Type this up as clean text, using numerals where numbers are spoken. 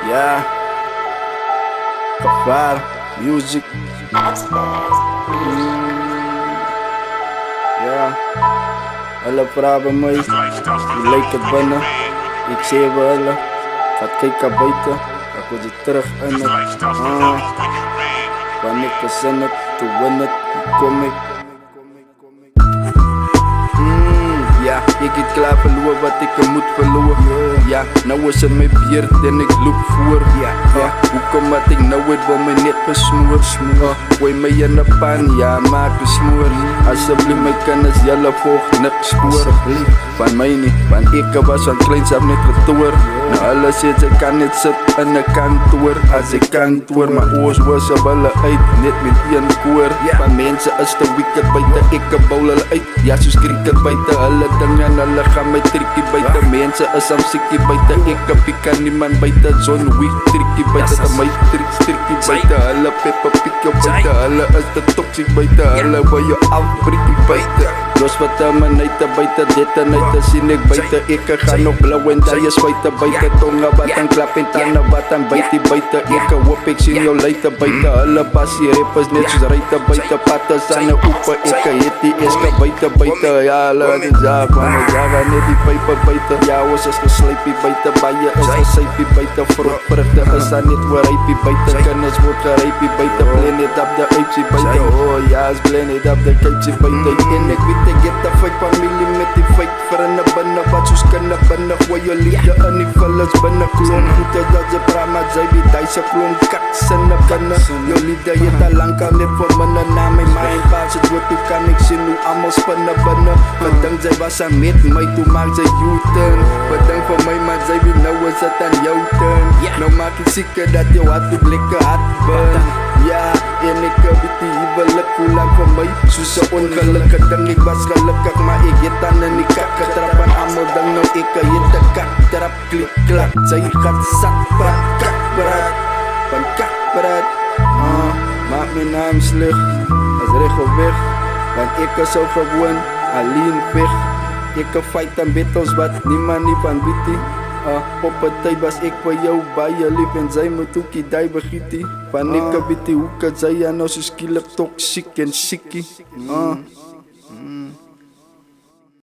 Yeah, Kafar music. Ja, alle vragen mij, hoe lijkt het binnen? Ik zie we alle, gaat kijken buiten, ik word je terug in het. Wanneer ik verzin het, to win het, kom ik. Ja, ik heb klaar verloren wat ik moet verloren. Ja, nou is het mijn beurt en ik loop voor. Hoe kom wat ik nou het wil me net versmoor. Gooi mij in de pan, ja maak me smoor. Alsjeblieft mijn kennis, jelle volgt niks spoor. Van mij niet, want ik was van kleins af net getoer. Nou alles zit, ik kan niet zitten in de kantoor. Als ik kantoor, mijn oors was er ballen uit, net met één koor. Van mensen is de wicked buiten, ik bouw hulle uit. Ja, soos cricket buiten, hulle dingen, hulle gaan my trikkie buiten. Mensen is am sikkie buiten, ik piek aan niemand buiten. Zo'n week trikkie buiten, my trikkie buiten. Hulle pepper pikkie buiten, hulle is de toxic buiten. Hulle wil je afbrikkie buiten. Los wat aan mijn neite buiten, dit en uit sien ik buiten. Ik ga nog blauw en die is buiten buiten. Tongen wat aan klap en tanden wat aan buiten buiten. Ik hoop ik sien jou leite buiten. Hulle passie rappers net soos ruiten buiten. Patas aan de oepen, ik het die eske buiten buiten. Ja, hulle is daar van het jagen net die pijpen buiten. Ja, ons is geslijpie buiten, baie is gesypie buiten. Vruchten is daar net waar rijpie buiten. Kennis wordt gerijpie buiten. Blend it up de uitsie buiten. Oh ja, is blend it up de kuipsie buiten. En ik weet ik get de fake familie met die fake vrienden binnen. Wat soos kinder binnen, gooi je liefde in die vullis binnen. Kloon goede dat ze praat, maar zij wie duise kloon kaks in de binnen. Je liefde je te lang kan net voor minder na mijn mind. Paas het wordt, hoe kan ik zien hoe allemaal spinnen binnen. Bedankt zij was aan met mij, toen maakt zij U-turn. Bedankt voor mij, maar zij wie nou is het aan jouw turn. Nou maak ik zeker dat je hart doet lekker hard burn. Ja, en ik weet die huwelijk hoe lang voor mij. Soos een ongelukkige ding, ik was gelukkig, maar ik het dan in die kak getrap. En allemaal dan nou ik het de kak trap, klik klak. Zij gaat zak van kakberaad, van kakberaad. Maak mijn naam slecht, als recht op weg. Want ik is zo gewoon alleen weg. Ik kan fight aan battles wat niemand niet van weet. Op het tijd was ik voor jou baie lief en zij moet ook die die begietie. Van ik weet hoe kan zij nou zo skielik toxiek en siekie.